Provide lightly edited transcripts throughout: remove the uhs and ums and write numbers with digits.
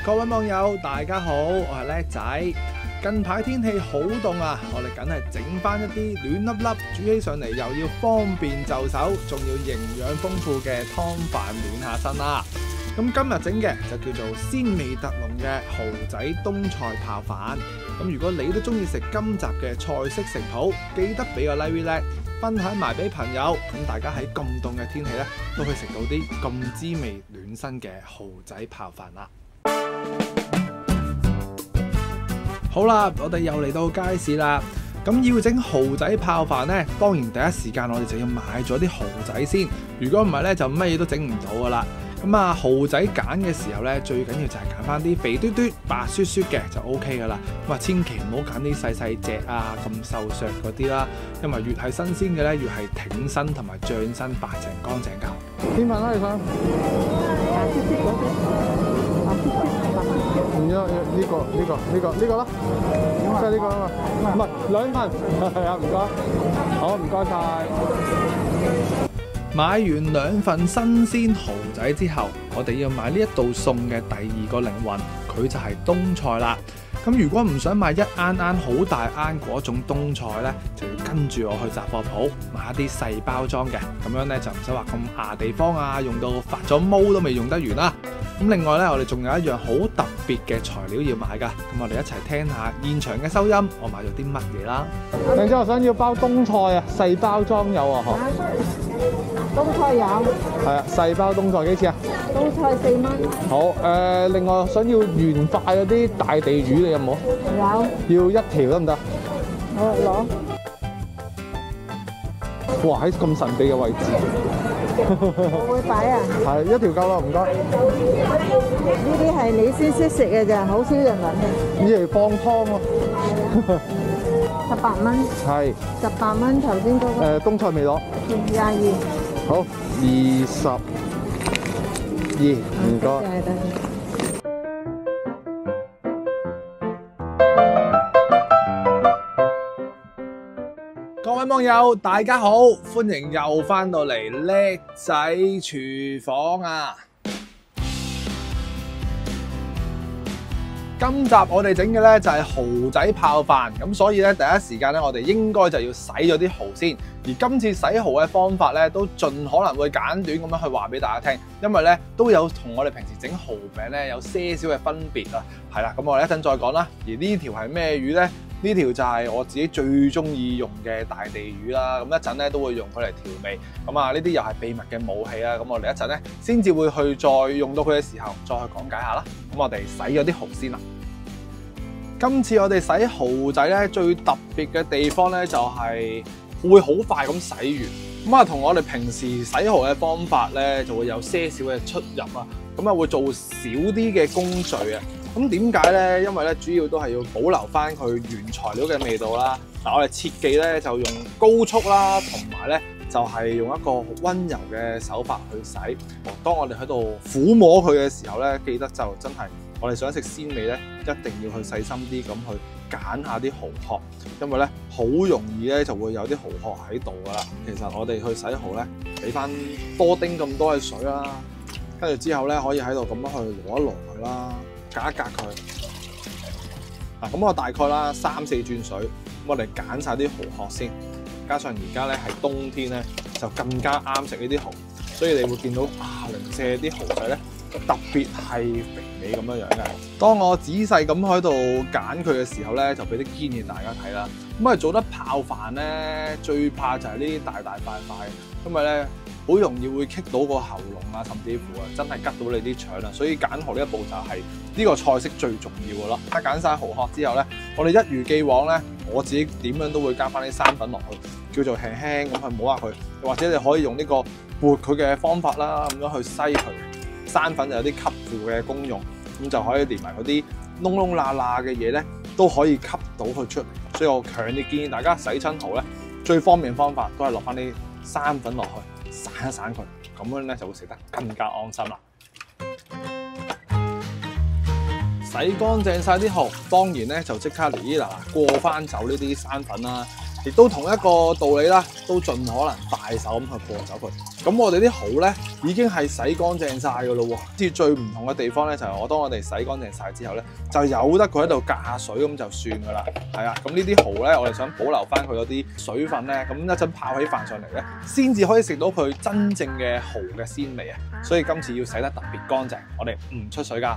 各位網友大家好，我係叻仔。近排天氣好凍啊，我哋梗係整翻一啲暖粒粒，煮起上嚟又要方便就手，仲要營養豐富嘅湯飯暖下身啦。咁今日整嘅就叫做鮮味特濃嘅蠔仔冬菜泡飯。咁如果你都中意食今集嘅菜式食譜，記得俾個 like 叻，分享埋俾朋友。咁大家喺咁凍嘅天氣咧，都可以食到啲咁滋味暖身嘅蠔仔泡飯啦。好啦，我哋又嚟到街市啦。咁要整蠔仔泡飯呢，當然第一時間我哋就要買咗啲蠔仔先。如果唔係呢，就乜嘢都整唔到噶啦。咁啊，蠔仔揀嘅時候呢，最緊要就係揀翻啲肥嘟嘟、白雪雪嘅就 OK 噶啦。咁啊，千祈唔好揀啲細細隻啊、咁瘦削嗰啲啦，因為越係新鮮嘅呢，越係挺身同埋漲身、白淨乾淨㗎。邊份啦？你想？白雪雪嗰啲，白雪雪。呢個啦，即係呢個啊嘛，唔係兩份，係啊，唔該，好唔該晒。買完兩份新鮮蠔仔之後，我哋要買呢一道餸嘅第二個靈魂，佢就係冬菜啦。咁如果唔想買一罌罌好大罌嗰種冬菜呢，就要跟住我去雜貨鋪買一啲細包裝嘅，咁樣呢，就唔使話咁牙地方啊，用到發咗毛都未用得完啦。咁另外呢，我哋仲有一樣好特別嘅材料要買㗎，咁我哋一齊聽下現場嘅收音，我買咗啲乜嘢啦。靚姐，我想要包冬菜啊，細包裝有啊，嗬。冬菜有。係啊，細包冬菜幾錢啊？冬菜4蚊。好，另外想要原塊嗰啲大地魚，你有冇？有。要一條得唔得？好，攞。哇！喺咁神秘嘅位置。我會擺啊。係一條夠啦，唔該。呢啲係你先識食嘅咋，好少人揾嘅。呢係放湯喎。18蚊。係。18蚊頭先嗰個。冬菜未攞。22。好，22，唔該。各位網友，大家好，歡迎又翻到嚟叻仔廚房啊！今集我哋整嘅咧就係蠔仔泡飯，咁所以咧第一時間咧我哋應該就要洗咗啲蠔先。而今次洗蠔嘅方法咧都盡可能會簡短咁樣去話俾大家聽，因為咧都有同我哋平時整蠔餅咧有些少嘅分別啊。係啦，咁我哋一陣再講啦。而呢條係咩魚咧？呢條就係我自己最中意用嘅大地魚啦。咁一陣咧都會用佢嚟調味。咁啊，呢啲又係秘密嘅武器啊。咁我哋一陣咧先至會去再用到佢嘅時候，再去講解下啦。咁我哋洗咗啲蠔先啦。今次我哋洗蠔仔咧，最特別嘅地方咧就係會好快咁洗完。咁啊，同我哋平時洗蠔嘅方法咧，就會有些少嘅出入啊。咁啊，會做少啲嘅工序啊。咁點解咧？因為咧，主要都係要保留翻佢原材料嘅味道啦。嗱，我哋切記咧就用高速啦，同埋咧就係用一個溫柔嘅手法去洗。當我哋喺度撫摸佢嘅時候咧，記得就真係我哋想食鮮味咧，一定要去細心啲咁去揀下啲蠔殼，因為咧好容易咧就會有啲蠔殼喺度噶啦。其實我哋去洗蠔咧，俾翻多丁咁多嘅水啦，跟住之後咧可以喺度咁樣去攞一攞佢啦。隔一隔佢，咁我大概啦3-4轉水，咁我哋揀晒啲蠔殼先。加上而家咧係冬天咧，就更加啱食呢啲蠔，所以你會見到零舍啲蠔仔咧特別係肥美咁樣樣嘅。當我仔細咁喺度揀佢嘅時候咧，就俾啲建議大家睇啦。咁啊做得泡飯咧，最怕就係呢啲大大塊塊，因為咧好容易會棘到個喉嚨啊，甚至乎啊真係拮到你啲腸啊，所以揀蠔呢一步就係呢個菜式最重要嘅咯。揀晒蠔殼之後咧，我哋一如既往咧，我自己點樣都會加翻啲生粉落去，叫做輕輕咁去摸下佢，或者你可以用呢個撥佢嘅方法啦，咁樣去篩佢。生粉就有啲吸附嘅功用，咁就可以連埋嗰啲窿窿罅罅嘅嘢咧，都可以吸到佢出嚟。所以我強烈建議大家洗親蠔咧，最方便嘅方法都係落翻啲生粉落去。散一散佢，咁樣咧就會食得更加安心啦。洗乾淨晒啲蠔，當然咧就即刻嚟嗱過翻走呢啲生粉啦。亦都同一個道理啦，都盡可能快手咁去過走佢。咁我哋啲蠔咧已經係洗乾淨晒㗎咯喎。至最唔同嘅地方咧，就係當我哋洗乾淨晒之後咧，就由得佢喺度隔水咁就算㗎啦。係啊，咁呢啲蠔咧，我哋想保留翻佢嗰啲水分咧，咁一陣泡起飯上嚟咧，先至可以食到佢真正嘅蠔嘅鮮味啊！所以今次要洗得特別乾淨，我哋唔出水㗎。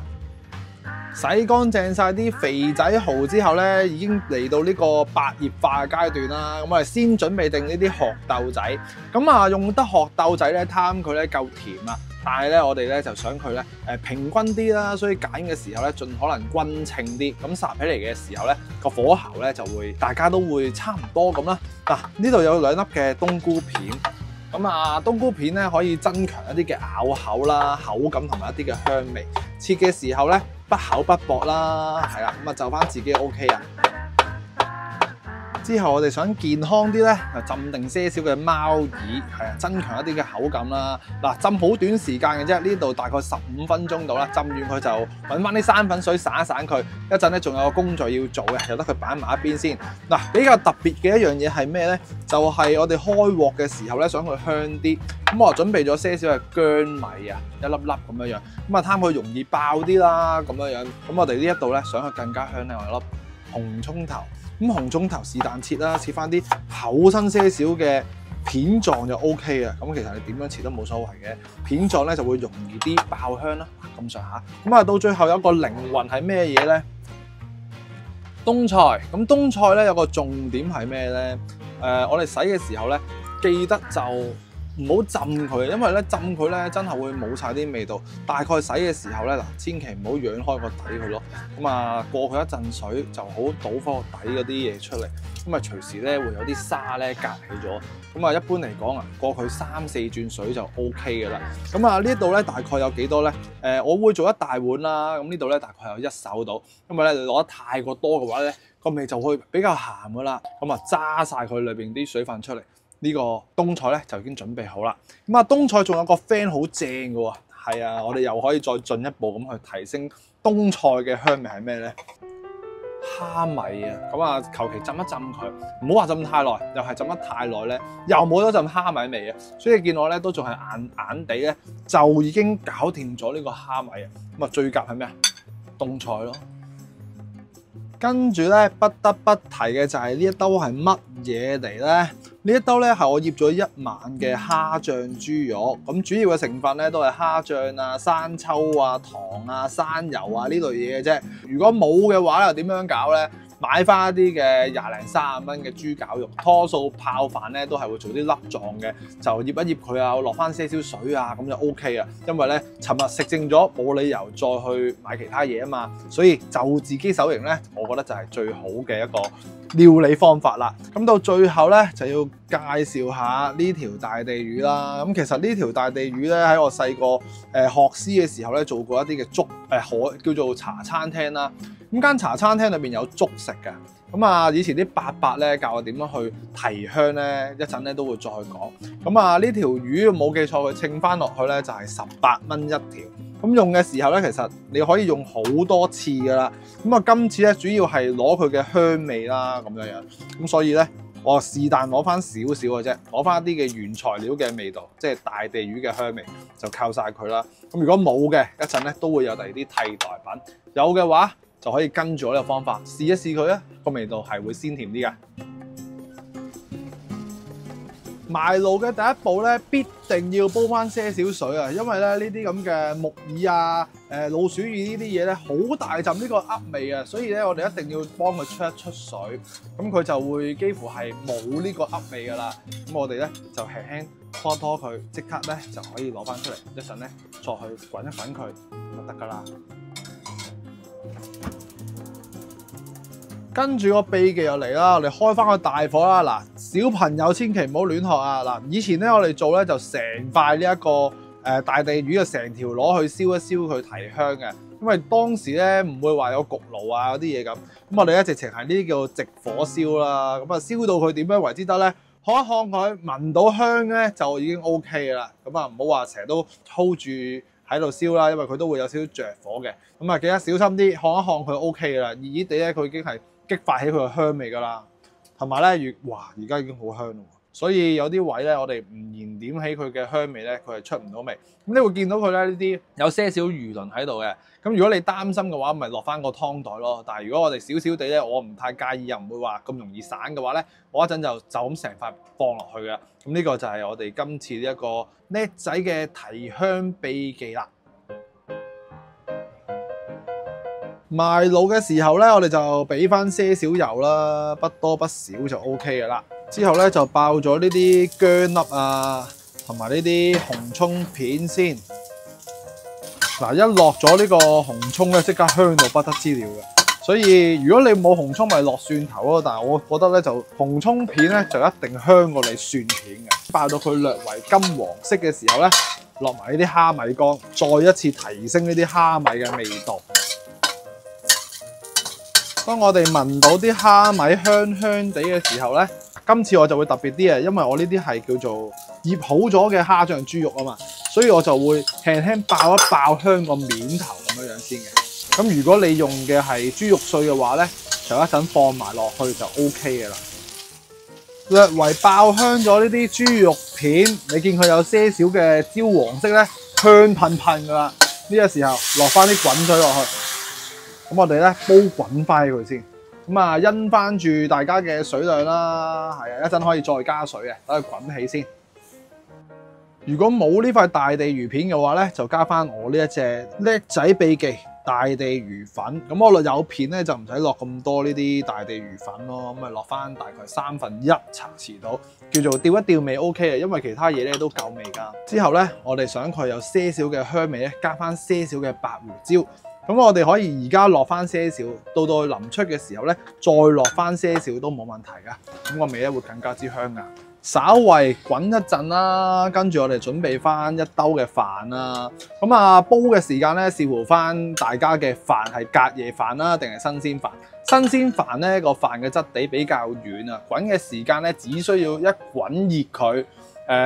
洗乾淨晒啲肥仔蠔之後咧，已經嚟到呢個白葉化嘅階段啦。咁我哋先準備定呢啲殼豆仔。咁啊，用得殼豆仔咧，貪佢咧夠甜啊。但係咧，我哋咧就想佢咧平均啲啦，所以揀嘅時候咧，盡可能均稱啲。咁烚起嚟嘅時候咧，個火候咧就會大家都會差唔多咁啦。嗱，呢度有2粒嘅冬菇片。咁啊，冬菇片咧可以增強一啲嘅咬口啦、口感同埋一啲嘅香味。切嘅時候咧，不厚不薄啦，係啦，咁啊就翻自己 OK 啊。之後我哋想健康啲咧，就浸定些少嘅貓耳，係啊，增強一啲嘅口感啦。嗱，浸好短時間嘅啫，呢度大概15分鐘到啦。浸完佢就揾翻啲生粉水散一散佢。一陣咧仲有個工序要做嘅，由得佢擺埋一邊先。嗱，比較特別嘅一樣嘢係咩咧？就係我哋開鑊嘅時候咧，想佢香啲。咁我準備咗些少嘅薑米啊，一粒粒咁樣樣。咁啊，貪佢容易爆啲啦，咁樣樣。咁我哋呢一度咧，想佢更加香咧，我有粒紅葱頭。咁紅葱頭是但切啦，切翻啲厚身些少嘅片狀就 OK 啊。咁其實你點樣切都冇所謂嘅，片狀咧就會容易啲爆香啦。咁上下。咁啊，到最後有個靈魂係咩嘢咧？冬菜。咁冬菜咧有個重點係咩咧？我哋洗嘅時候咧，記得就唔好浸佢，因為咧浸佢咧真係會冇晒啲味道。大概洗嘅時候咧，嗱，千祈唔好揚開個底佢咯。咁啊，過佢一陣水就好倒翻個底嗰啲嘢出嚟。咁啊，隨時咧會有啲沙咧隔起咗。咁啊，一般嚟講啊，過佢3-4轉水就 OK 嘅啦。咁啊，呢度咧大概有幾多咧？我會做一大碗啦。咁呢度咧大概有1手到。因為咧你攞得太過多嘅話咧，個味就會比較鹹噶啦。咁啊，揸晒佢裏邊啲水分出嚟。呢個冬菜咧就已經準備好啦。咁啊，冬菜仲有個 fan 好正嘅喎，係啊，我哋又可以再進一步咁去提升冬菜嘅香味係咩咧？蝦米啊，咁啊，求其浸一浸佢，唔好話浸太耐，又係浸得太耐咧，又冇咗陣蝦米味啊。所以你見我咧都仲係硬硬地咧，就已經搞掂咗呢個蝦米啊。咁啊，最夾係咩啊？冬菜咯。跟住咧，不得不提嘅就係呢一兜係乜嘢嚟咧？呢一兜咧係我醃咗1晚嘅蝦醬豬肉，咁主要嘅成分咧都係蝦醬啊、生抽啊、糖啊、生油啊呢類嘢嘅啫。如果冇嘅話又點樣搞咧？買翻一啲嘅20-30蚊嘅豬絞肉，多數泡飯咧都係會做啲粒狀嘅，就醃一醃佢啊，落翻些少水啊，咁就 OK 啊。因為咧，尋日食剩咗，冇理由再去買其他嘢啊嘛，所以就自己手型咧，我覺得就係最好嘅一個料理方法啦。咁到最後咧，就要介紹下呢條大地魚啦。咁其實呢條大地魚咧，喺我細個學師嘅時候咧，做過一啲嘅粥叫做茶餐廳啦。咁間茶餐廳裏邊有粥食嘅。咁啊，以前啲伯伯咧教我點樣去提香咧，一陣咧都會再講。咁啊，呢條魚冇記錯，佢稱翻落去咧就係18蚊一條。咁用嘅時候咧，其實你可以用好多次噶啦。咁啊，今次咧主要係攞佢嘅香味啦，咁樣樣。咁所以咧，我是但攞翻少少嘅啫，攞翻一啲嘅原材料嘅味道，即係大地魚嘅香味，就靠晒佢啦。咁如果冇嘅，一陣咧都會有第二啲替代品。有嘅話，就可以跟住我呢個方法試一試佢啊，個味道係會鮮甜啲嘅。埋爐嘅第一步咧，必定要煲翻些少水啊，因為咧呢啲咁嘅木耳啊、老鼠耳呢啲嘢咧，好大陣呢個噏味啊，所以咧我哋一定要幫佢出一出水，咁佢就會幾乎係冇呢個噏味噶啦。咁我哋咧就輕輕拖拖佢，即刻咧就可以攞翻出嚟，一陣咧再去滾一滾佢就得噶啦。跟住個秘技又嚟啦，我哋開翻個大火啦。嗱，小朋友千祈唔好亂學啊！嗱，以前咧我哋做咧就成塊呢一個大地魚嘅成條攞去燒一燒佢提香嘅，因為當時咧唔會話有焗爐啊嗰啲嘢咁，咁我哋咧直情係呢啲叫直火燒啦。咁啊燒到佢點樣為之得咧？看一看佢聞到香咧就已經 OK 啦。咁啊唔好話成日都 hold 住喺度燒啦，因為佢都會有少少着火嘅。咁啊記得小心啲，看一看佢 OK 噶啦，熱熱地咧佢已經係激發起佢嘅香味㗎啦。同埋咧，哇，而家已經好香咯。所以有啲位咧，我哋唔燃點起佢嘅香味咧，佢係出唔到味。咁你會見到佢咧呢啲有些少魚鱗喺度嘅。咁如果你擔心嘅話，咪落翻個湯袋咯。但係如果我哋少少地咧，我唔太介意又唔會話咁容易散嘅話咧，我一陣就咁成塊放落去嘅。咁呢個就係我哋今次呢一個叻仔嘅提香秘技啦。賣鹵嘅時候咧，我哋就俾翻些少油啦，不多不少就 OK 嘅啦。之後咧就爆咗呢啲薑粒啊，同埋呢啲紅葱片先。嗱，一落咗呢個紅葱咧，即刻香到不得之了嘅。所以如果你冇紅葱，咪落蒜頭咯。但係我覺得咧，就紅葱片咧就一定香過你蒜片嘅。爆到佢略為金黃色嘅時候咧，落埋呢啲蝦米乾，再一次提升呢啲蝦米嘅味道。當我哋聞到啲蝦米香香地嘅時候咧，今次我就會特別啲啊，因為我呢啲係叫做醃好咗嘅蝦醬豬肉啊嘛，所以我就會輕輕爆一爆香個面頭咁樣先嘅。咁如果你用嘅係豬肉碎嘅話咧，就一陣放埋落去就 OK 嘅啦。略為爆香咗呢啲豬肉片，你見佢有些少嘅焦黃色咧，香噴噴噶啦。呢個時候落翻啲滾水落去，咁我哋咧煲滾翻佢先。咁啊，因翻住大家嘅水量啦，係啊，一陣可以再加水嘅，等佢滾起先。如果冇呢塊大地魚片嘅話咧，就加翻我呢一隻叻仔秘技大地魚粉。咁我有片咧就唔使落咁多呢啲大地魚粉咯，咁咪落翻大概1/3茶匙度，叫做調一調味 OK 嘅，因為其他嘢咧都夠味㗎。之後咧，我哋想佢有些少嘅香味咧，加翻些少嘅白胡椒。咁我哋可以而家落翻些少，到臨出嘅時候咧，再落翻些少都冇問題噶。咁個味咧會更加之香噶。稍為滾一陣啦，跟住我哋準備翻一兜嘅飯啦。咁啊，煲嘅時間咧，視乎翻大家嘅飯係隔夜飯啦，定係新鮮飯。新鮮飯咧個飯嘅質地比較軟啊，滾嘅時間咧只需要一滾熱佢。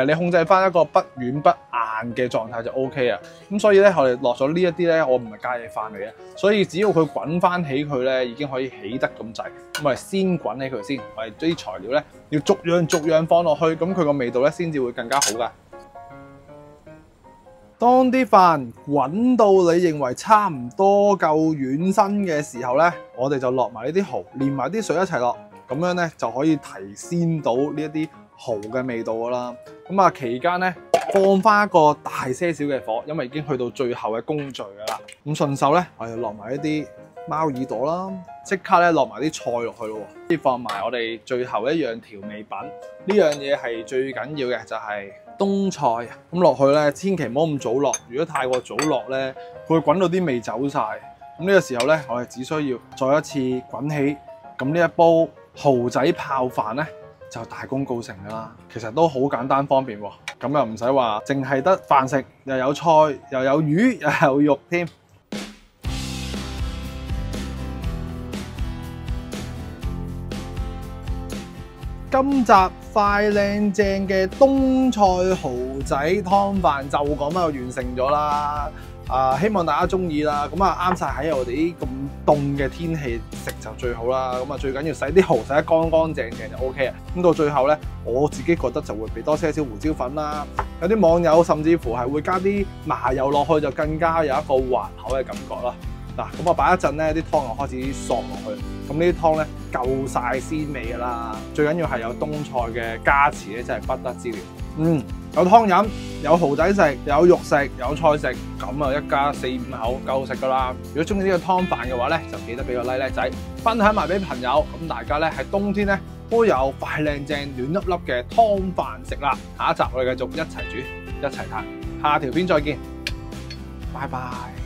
你控制翻一個不軟不硬嘅狀態就 OK 啊。咁所以咧，我哋落咗呢一啲咧，我唔係隔夜飯嚟嘅，所以只要佢滾翻起佢咧，已經可以起得咁滯。咁我哋先滾起佢先，我哋啲材料咧要逐樣放落去，咁佢個味道咧先至會更加好噶。當啲飯滾到你認為差唔多夠軟身嘅時候咧，我哋就落埋呢啲蠔，連埋啲水一齊落，咁樣咧就可以提鮮到呢一啲蠔嘅味道噶啦。咁啊，期間咧放翻一個大些少嘅火，因為已經去到最後嘅工序噶啦。咁順手咧，我哋落埋一啲貓耳朵啦，即刻咧落埋啲菜落去咯。先放埋我哋最後一樣調味品，呢樣嘢係最緊要嘅，就係冬菜。咁落去咧，千祈唔好咁早落，如果太過早落咧，佢會滾到啲味走晒。咁呢個時候咧，我哋只需要再一次滾起，咁呢一煲蠔仔泡飯咧就大功告成噶啦。其實都好簡單方便喎，咁又唔使話淨係得飯食，又有菜，又有魚，又有肉添。今集快靚正嘅冬菜蠔仔湯飯就咁就完成咗啦。希望大家中意啦。咁啊啱晒喺我哋啲咁凍嘅天氣食就最好啦。咁啊最緊要洗啲蠔洗得乾乾淨淨就 OK 啊。咁到最後咧，我自己覺得就會俾多些少胡椒粉啦。有啲網友甚至乎係會加啲麻油落去，就更加有一個滑口嘅感覺啦。嗱，咁我擺一陣咧，啲湯又開始索落去。咁呢啲湯咧夠晒鮮味噶啦，最緊要係有冬菜嘅加持咧，真係不得之了。有湯飲，有蠔仔食，有肉食，有菜食，咁啊一家4、5口夠食噶啦。如果中意呢個湯飯嘅話咧，就記得俾個 like 仔，分享埋俾朋友。咁大家咧喺冬天咧都有快靚正暖粒粒嘅湯飯食啦。下一集我哋繼續一齊煮，一齊嘆。下條片再見，拜拜。